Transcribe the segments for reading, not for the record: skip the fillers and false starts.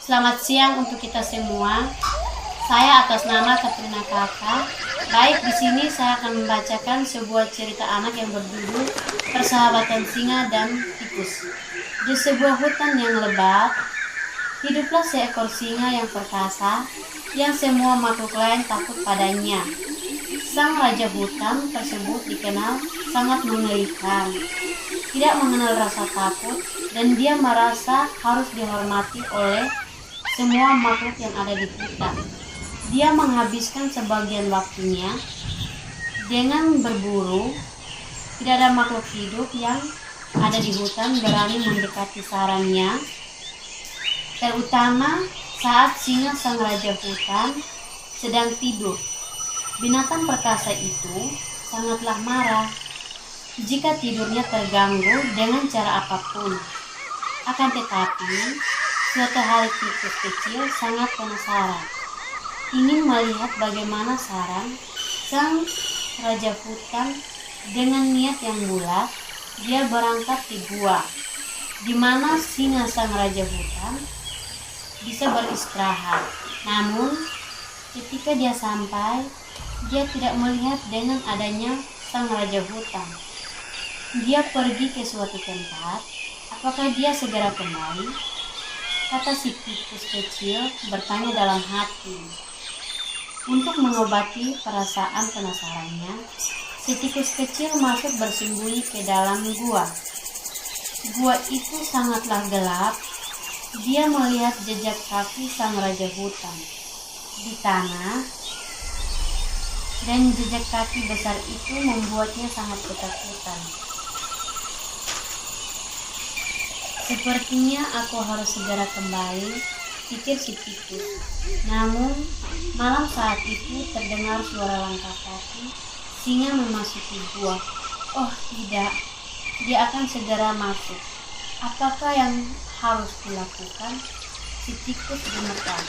Selamat siang untuk kita semua. Saya atas nama Katrina Kakak. Baik, di sini saya akan membacakan sebuah cerita anak yang berjudul Persahabatan Singa dan Tikus. Di sebuah hutan yang lebat, hiduplah seekor singa yang perkasa, yang semua makhluk lain takut padanya. Sang raja hutan tersebut dikenal sangat mengerikan, tidak mengenal rasa takut, dan dia merasa harus dihormati oleh semua makhluk yang ada di hutan. Dia menghabiskan sebagian waktunya dengan berburu. Tidak ada makhluk hidup yang ada di hutan berani mendekati sarangnya, terutama saat singa sang raja hutan sedang tidur. Binatang perkasa itu sangatlah marah jika tidurnya terganggu dengan cara apapun. Akan tetapi, suatu hari tikus kecil sangat penasaran, ingin melihat bagaimana sarang sang raja hutan. Dengan niat yang bulat, dia berangkat ke gua, di mana singa sang raja hutan bisa beristirahat. Namun, ketika dia sampai, dia tidak melihat dengan adanya sang raja hutan. Dia pergi ke suatu tempat. Apakah dia segera kembali? Kata si tikus kecil bertanya dalam hati. Untuk mengobati perasaan penasarannya, si tikus kecil masuk bersembunyi ke dalam gua. Gua itu sangatlah gelap. Dia melihat jejak kaki sang raja hutan di tanah, dan jejak kaki besar itu membuatnya sangat ketakutan. Sepertinya aku harus segera kembali, pikir si tikus. Namun, malam saat itu terdengar suara langkah kaki singa memasuki gua. Oh tidak, dia akan segera masuk. Apakah yang harus dilakukan? Si tikus gemetar.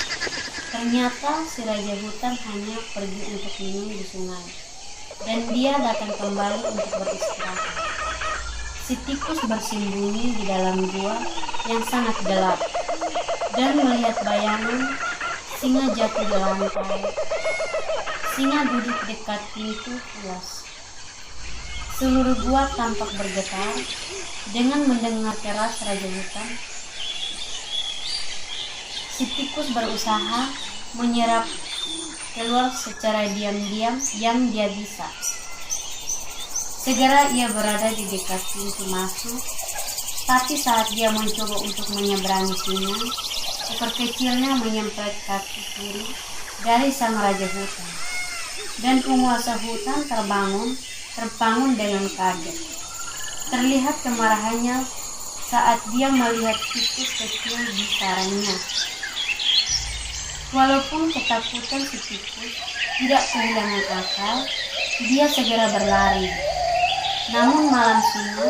Ternyata si raja hutan hanya pergi untuk minum di sungai, dan dia datang kembali untuk beristirahat. Si tikus bersembunyi di dalam gua yang sangat gelap dan melihat bayangan singa jatuh di lantai. Singa duduk dekat pintu pulas. Seluruh gua tampak bergetar dengan mendengar keras raja hutan. Si tikus berusaha menyerap keluar secara diam-diam yang dia bisa. Segera ia berada di dekat pintu masuk, tapi saat dia mencoba untuk menyeberangi singa, ekor kecilnya menyemprit kaki kiri dari sang raja hutan, dan penguasa hutan terbangun dengan kaget. Terlihat kemarahannya saat dia melihat tikus kecil di sarangnya. Walaupun ketakutan si tikus tidak kehilangan akal, dia segera berlari. Namun malam singa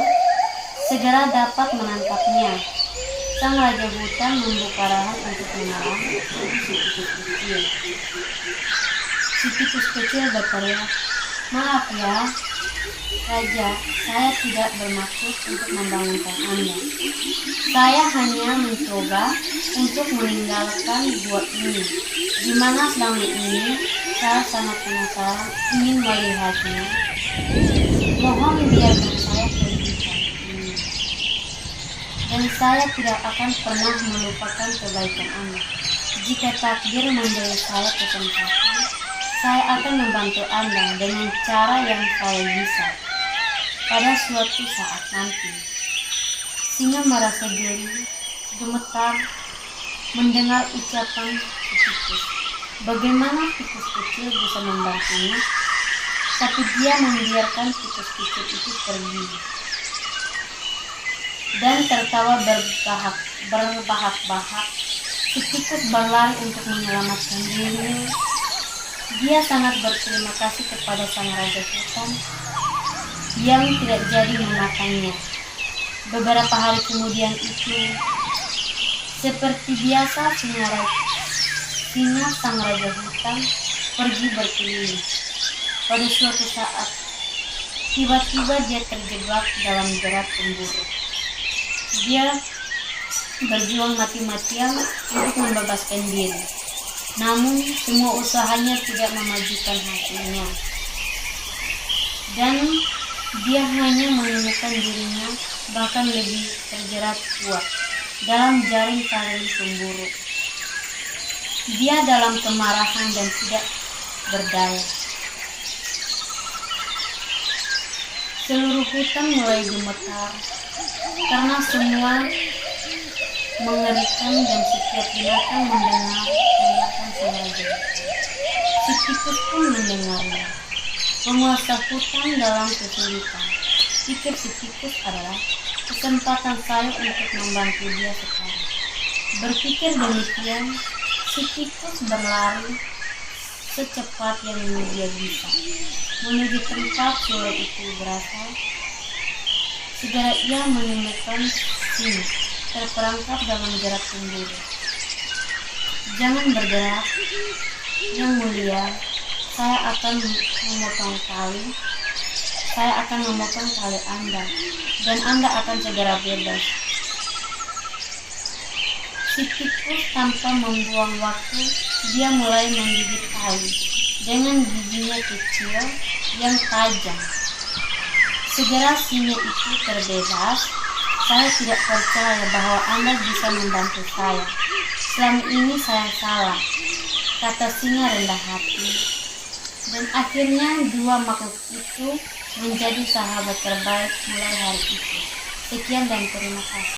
segera dapat menangkapnya. Sang raja hutan membuka rahang untuk menawan si tikus kecil. Si tikus kecil berteriak, "Maaf ya, Raja, saya tidak bermaksud untuk membangunkan Anda. Saya hanya mencoba untuk meninggalkan gua ini, di mana selama ini saya sangat penasaran ingin melihatnya. Mohon biarkan saya pergi kali ini. Dan saya tidak akan pernah melupakan kebaikan Anda. Jika takdir memberi saya kesempatan, saya akan membantu Anda dengan cara yang saya bisa pada suatu saat nanti." Singa merasa geli, gemetar mendengar ucapan si tikus. Bagaimana tikus kecil bisa membantunya? Tapi dia membiarkan tikus kecil itu pergi dan tertawa berbahak-bahak. Si tikus berlari untuk menyelamatkan dirinya. Dia sangat berterima kasih kepada sang raja hutan yang tidak jadi memakannya. Beberapa hari kemudian itu, seperti biasa, singa sang raja hutan pergi berkeliling. Pada suatu saat, tiba-tiba dia terjebak dalam jerat pemburu. Dia berjuang mati-matian untuk membebaskan diri. Namun semua usahanya tidak memajukan hasilnya. Dan dia hanya menemukan dirinya bahkan lebih terjerat kuat dalam jaring tali cemburu. Dia dalam kemarahan dan tidak berdaya. Seluruh hutan mulai gemetar karena semua mengerikan dan setiap binatang mendengar teriakan suara. Si tikus pun mendengarnya. Penguasa hutan dalam kesulitan. Pikir si tikus adalah kesempatan saya untuk membantu dia sekarang. Berpikir demikian, si tikus berlari secepat yang dia bisa menuju tempat suara itu berasal. Segera ia menemukan singa terperangkap dalam jerat cemburu. Jangan bergerak, yang mulia. Saya akan memotong tali Anda, dan Anda akan segera bebas. Si tikus tanpa membuang waktu, dia mulai menggigit tali dengan giginya kecil yang tajam. Segera singa itu terbebas. Saya tidak percaya bahwa Anda bisa membantu saya. Selama ini saya salah, kata singa rendah hati. Dan akhirnya dua makhluk itu menjadi sahabat terbaik mulai hari itu. Sekian dan terima kasih.